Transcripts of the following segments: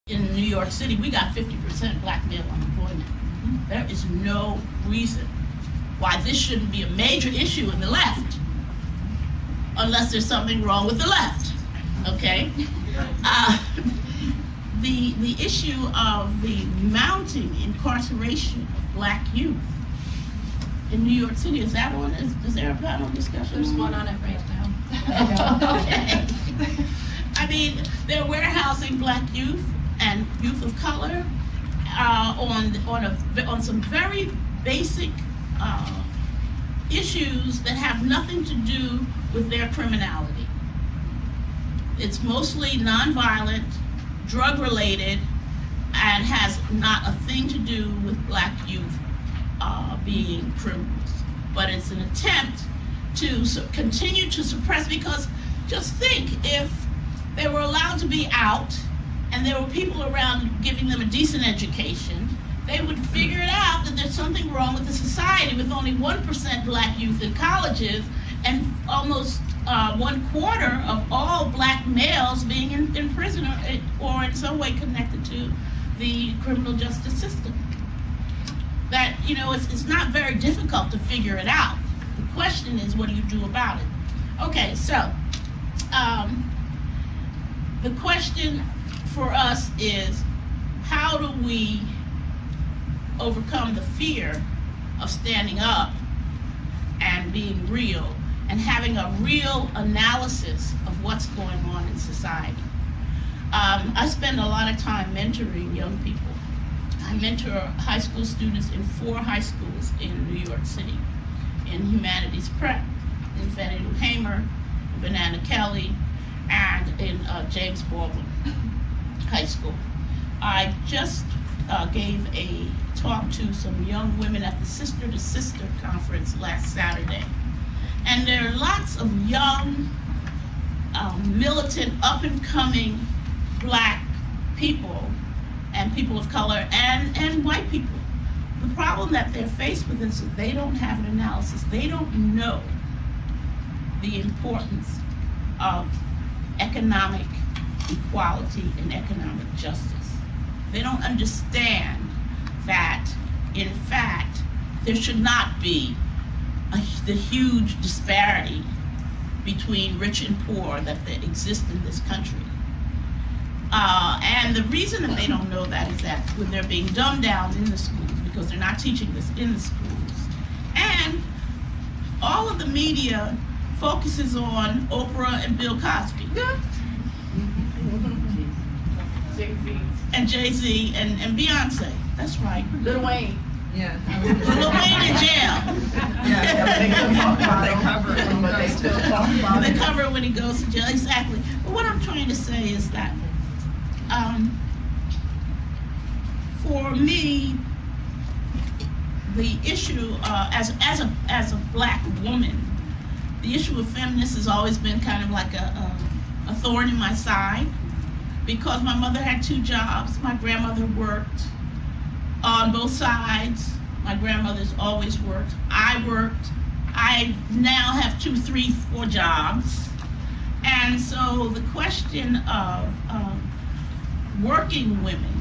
In New York City, we got 50% black male unemployment. There is no reason why this shouldn't be a major issue in the left, unless there's something wrong with the left, okay? The issue of the mounting incarceration of black youth in New York City, is that on? Is there a panel discussion? There's one on it right now. Okay. I mean, they're warehousing black youth and youth of color on some very basic issues that have nothing to do with their criminality. It's mostly nonviolent, drug-related, and has not a thing to do with black youth being criminals. But it's an attempt to continue to suppress, because just think, if they were allowed to be out and there were people around giving them a decent education, they would figure it out that there's something wrong with the society with only 1% black youth in colleges and almost 1/4 of all black males being in prison or in some way connected to the criminal justice system. That, you know, it's not very difficult to figure it out. The question is, what do you do about it? Okay, so the question for us is, how do we overcome the fear of standing up and being real and having a real analysis of what's going on in society? I spend a lot of time mentoring young people. I mentor high school students in 4 high schools in New York City, in Humanities Prep, in Fannie Lou Hamer, in Banana Kelly, and in James Baldwin High School. I just gave a talk to some young women at the Sister to Sister conference last Saturday. And there are lots of young, militant, up-and-coming black people and people of color and white people. The problem that they're faced with is that they don't have an analysis. They don't know the importance of economic equality and economic justice. They don't understand that, in fact, there should not be the huge disparity between rich and poor that exists in this country. And the reason that they don't know that is that when they're being dumbed down in the schools, because they're not teaching this in the schools, and all of the media focuses on Oprah and Bill Cosby. And Jay-Z and Beyonce. That's right. Lil Wayne. Yeah. Lil Wayne in jail. They cover it, but they still talk about They it. cover it when he goes to jail, exactly. But what I'm trying to say is that, for me, the issue as a black woman, the issue of feminists has always been kind of like a thorn in my side, because my mother had 2 jobs. My grandmother worked on both sides. My grandmother's always worked. I worked. I now have 2, 3, 4 jobs. And so the question of working women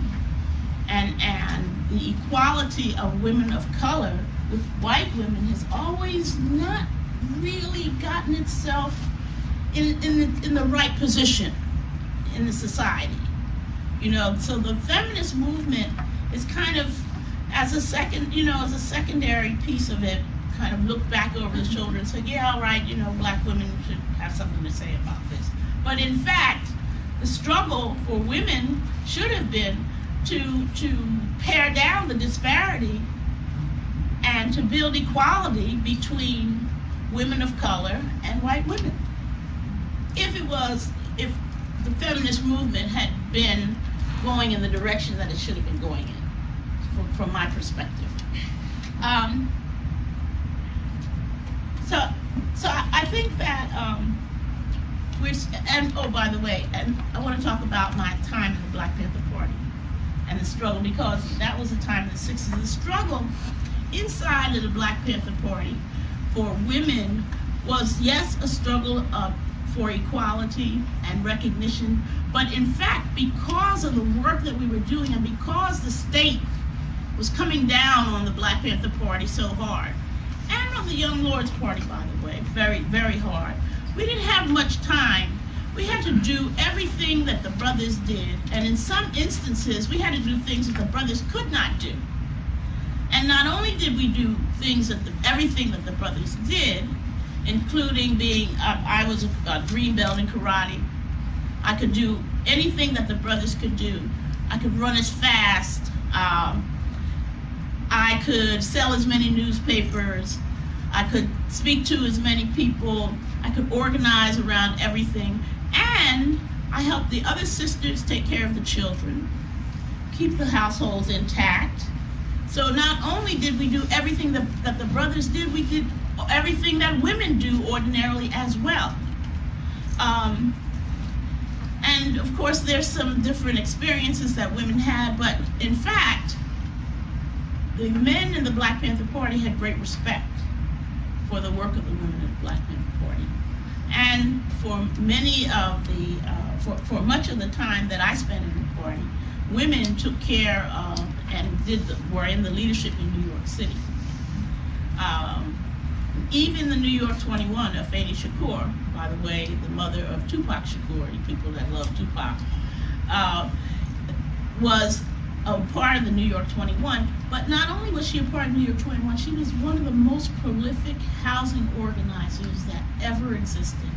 and the equality of women of color with white women has always not really gotten itself in the right position in the society. You know, so the feminist movement is kind of, as a secondary piece of it, kind of look back over the shoulder and say, yeah, all right, you know, black women should have something to say about this. But in fact, the struggle for women should have been to pare down the disparity and to build equality between women of color and white women. If the feminist movement had been going in the direction that it should have been going in, from my perspective. So I think that oh, by the way, and I want to talk about my time in the Black Panther Party and the struggle, because that was a time in the 60s. The struggle inside of the Black Panther Party for women was, yes, a struggle for equality and recognition, but in fact, because of the work that we were doing and because the state was coming down on the Black Panther Party so hard, and on the Young Lords Party, by the way, very, very hard, we didn't have much time. We had to do everything that the brothers did, and in some instances, we had to do things that the brothers could not do. And not only did we do things everything that the brothers did, including being, I was a green belt in karate. I could do anything that the brothers could do. I could run as fast. I could sell as many newspapers. I could speak to as many people. I could organize around everything. And I helped the other sisters take care of the children, keep the households intact. So not only did we do everything that the brothers did, we did everything that women do ordinarily as well. And of course there's some different experiences that women had, but in fact, the men in the Black Panther Party had great respect for the work of the women in the Black Panther Party. And for many of the, for much of the time that I spent in the party, women took care of and were in the leadership in New York City. Even the New York 21, Afeni Shakur, by the way, the mother of Tupac Shakur, you people that love Tupac, was a part of the New York 21, but not only was she a part of New York 21, she was one of the most prolific housing organizers that ever existed.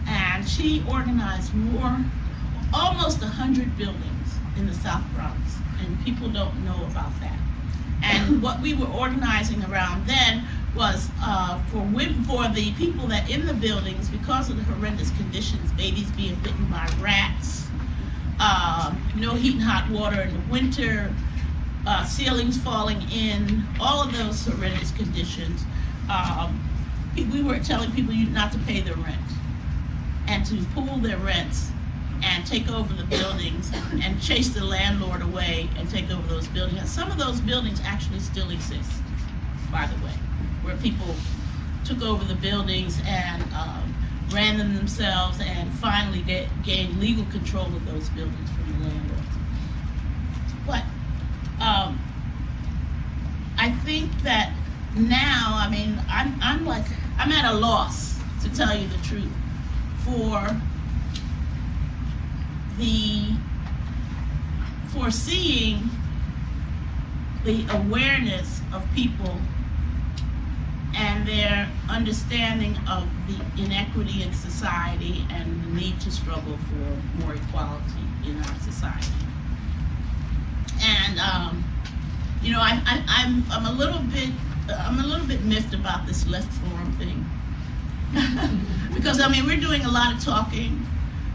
And she organized almost 100 buildings in the South Bronx, and people don't know about that. And what we were organizing around then was for the people that in the buildings, because of the horrendous conditions, babies being bitten by rats, no heat and hot water in the winter, ceilings falling in, all of those horrendous conditions, we were telling people not to pay their rent and to pool their rents and take over the buildings and chase the landlord away and take over those buildings. And some of those buildings actually still exist, by the way, where people took over the buildings and ran them themselves and finally gained legal control of those buildings from the landlords. But I think that now, I mean, I'm at a loss, to tell you the truth, for seeing the awareness of people and their understanding of the inequity in society and the need to struggle for more equality in our society. And you know, I'm a little bit miffed about this Left Forum thing. Because I mean, we're doing a lot of talking,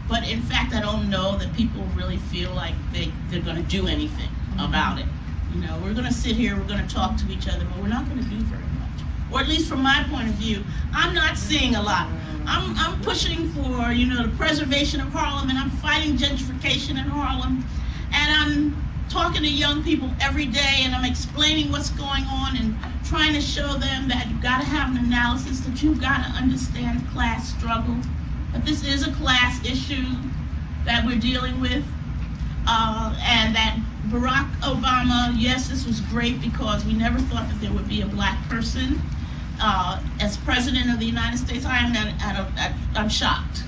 but in fact, I don't know that people really feel like they're going to do anything about it. You know, we're going to sit here, we're going to talk to each other, but we're not going to do very much. Or at least from my point of view, I'm not seeing a lot. I'm pushing for, you know, the preservation of Harlem, and I'm fighting gentrification in Harlem, and I'm talking to young people every day, and I'm explaining what's going on and trying to show them that you've got to have an analysis, that you've got to understand class struggle, that this is a class issue that we're dealing with, and that Barack Obama, yes, this was great because we never thought that there would be a black person as president of the United States. I'm shocked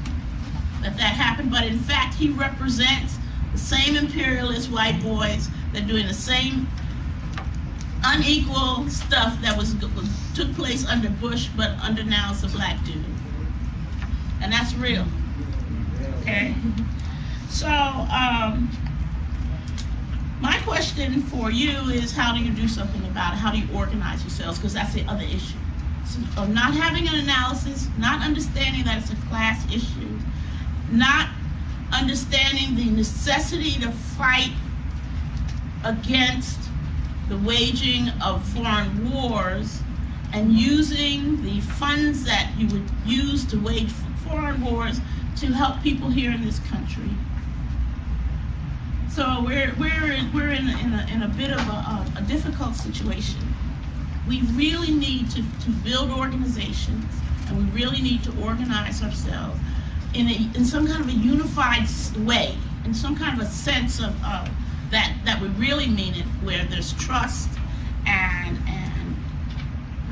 that happened, but in fact, he represents the same imperialist white boys that are doing the same unequal stuff that took place under Bush, but under now it's a black dude. And that's real, okay? So, my question for you is, how do you do something about it? How do you organize yourselves? Because that's the other issue. So, of not having an analysis, not understanding that it's a class issue, not understanding the necessity to fight against the waging of foreign wars and using the funds that you would use to wage foreign wars to help people here in this country. So we're in a bit of a difficult situation. We really need to build organizations and we really need to organize ourselves in some kind of a unified way, in some kind of a sense of that we really mean it, where there's trust and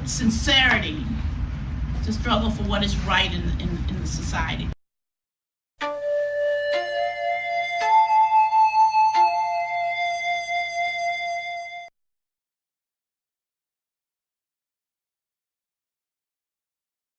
sincerity to struggle for what is right in the society.